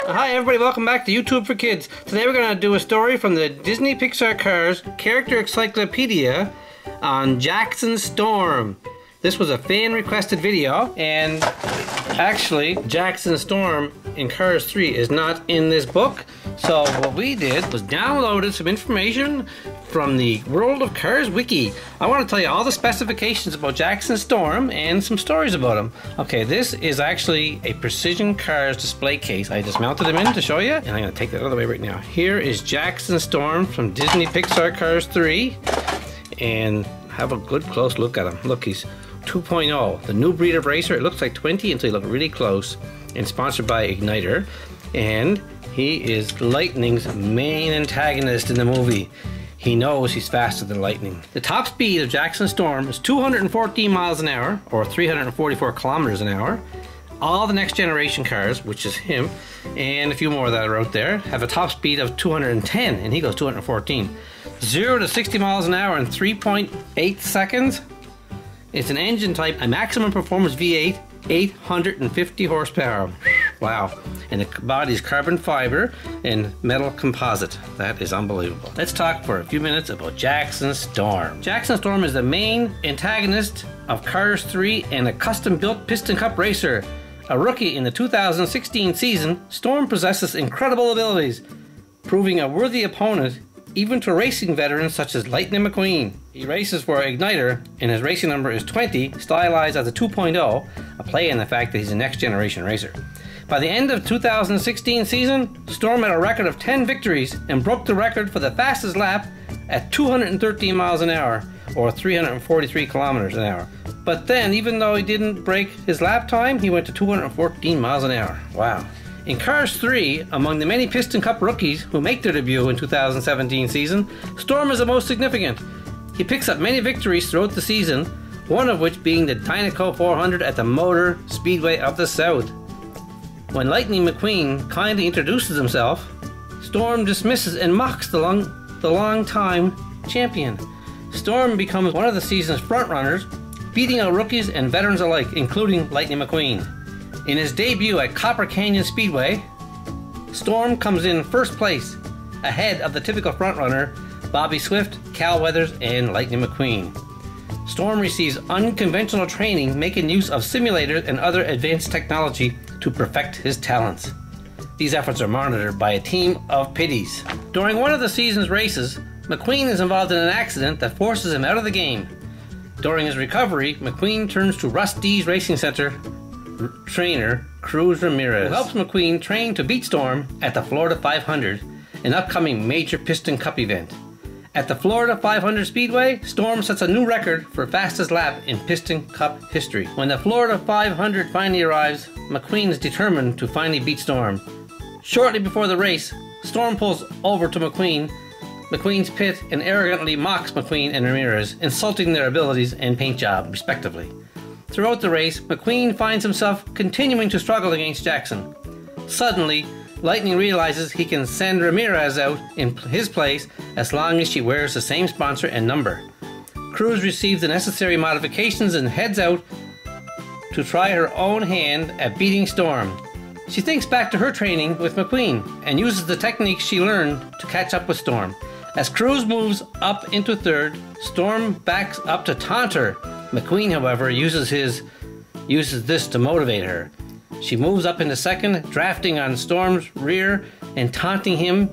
Hi everybody, welcome back to YouTube for Kids. Today we're going to do a story from the Disney Pixar Cars Character Encyclopedia on Jackson Storm. This was a fan requested video, and actually Jackson Storm in Cars 3 is not in this book. So what we did was downloaded some information from the World of Cars wiki. I want to tell you all the specifications about Jackson Storm and some stories about him. Okay, this is actually a Precision Cars display case. I just mounted him in to show you, and I'm going to take that out of the way right now. Here is Jackson Storm from Disney Pixar Cars 3, and have a good close look at him. Look, he's 2.0, the new breed of racer. It looks like 20 until you look really close, and sponsored by Igniter. And he is Lightning's main antagonist in the movie. He knows he's faster than Lightning. The top speed of Jackson Storm is 214 miles an hour, or 344 kilometers an hour. All the next generation cars, which is him, and a few more that are out there, have a top speed of 210, and he goes 214. 0 to 60 miles an hour in 3.8 seconds. It's an engine type, a maximum performance V8, 850 horsepower. Wow. And the body is carbon fiber and metal composite. That is unbelievable. Let's talk for a few minutes about Jackson Storm. Jackson Storm is the main antagonist of Cars 3 and a custom-built Piston Cup racer. A rookie in the 2016 season, Storm possesses incredible abilities, proving a worthy opponent even to racing veterans such as Lightning McQueen. He races for Igniter, and his racing number is 20, stylized as a 2.0, a play on the fact that he's a next generation racer. By the end of 2016 season, Storm had a record of 10 victories and broke the record for the fastest lap at 213 miles an hour, or 343 kilometers an hour. But then, even though he didn't break his lap time, he went to 214 miles an hour. Wow. In Cars 3, among the many Piston Cup rookies who make their debut in 2017 season, Storm is the most significant. He picks up many victories throughout the season, one of which being the Dynaco 400 at the Motor Speedway of the South. When Lightning McQueen kindly introduces himself, Storm dismisses and mocks the long-time champion. Storm becomes one of the season's frontrunners, beating out rookies and veterans alike, including Lightning McQueen. In his debut at Copper Canyon Speedway, Storm comes in first place, ahead of the typical frontrunner Bobby Swift, Cal Weathers, and Lightning McQueen. Storm receives unconventional training, making use of simulators and other advanced technology to perfect his talents. These efforts are monitored by a team of pitties. During one of the season's races, McQueen is involved in an accident that forces him out of the game. During his recovery, McQueen turns to Russ D's Racing Center trainer, Cruz, who helps McQueen train to beat Storm at the Florida 500, an upcoming major Piston Cup event. At the Florida 500 Speedway, Storm sets a new record for fastest lap in Piston Cup history. When the Florida 500 finally arrives, McQueen is determined to finally beat Storm. Shortly before the race, Storm pulls over to McQueen's pit and arrogantly mocks McQueen and Ramirez, insulting their abilities and paint job, respectively. Throughout the race, McQueen finds himself continuing to struggle against Jackson. Suddenly, Lightning realizes he can send Ramirez out in his place as long as she wears the same sponsor and number. Cruz receives the necessary modifications and heads out to try her own hand at beating Storm. She thinks back to her training with McQueen and uses the techniques she learned to catch up with Storm. As Cruz moves up into third, Storm backs up to taunt her. McQueen, however, uses this to motivate her. She moves up into second, drafting on Storm's rear and taunting him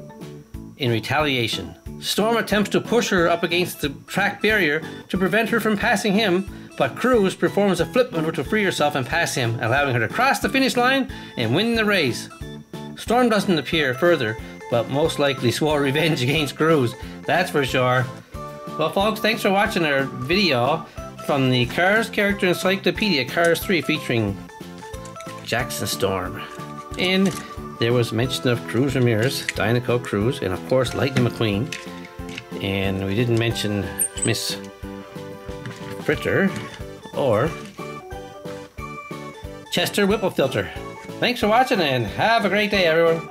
in retaliation. Storm attempts to push her up against the track barrier to prevent her from passing him, but Cruz performs a flip maneuver to free herself and pass him, allowing her to cross the finish line and win the race. Storm doesn't appear further, but most likely swore revenge against Cruz, that's for sure. Well folks, thanks for watching our video from the Cars Character Encyclopedia Cars 3 featuring Jackson Storm. And there was mention of Cruz Ramirez, Dynaco Cruz, and of course Lightning McQueen. And we didn't mention Miss Fritter or Chester Whipplefilter. Thanks for watching and have a great day everyone.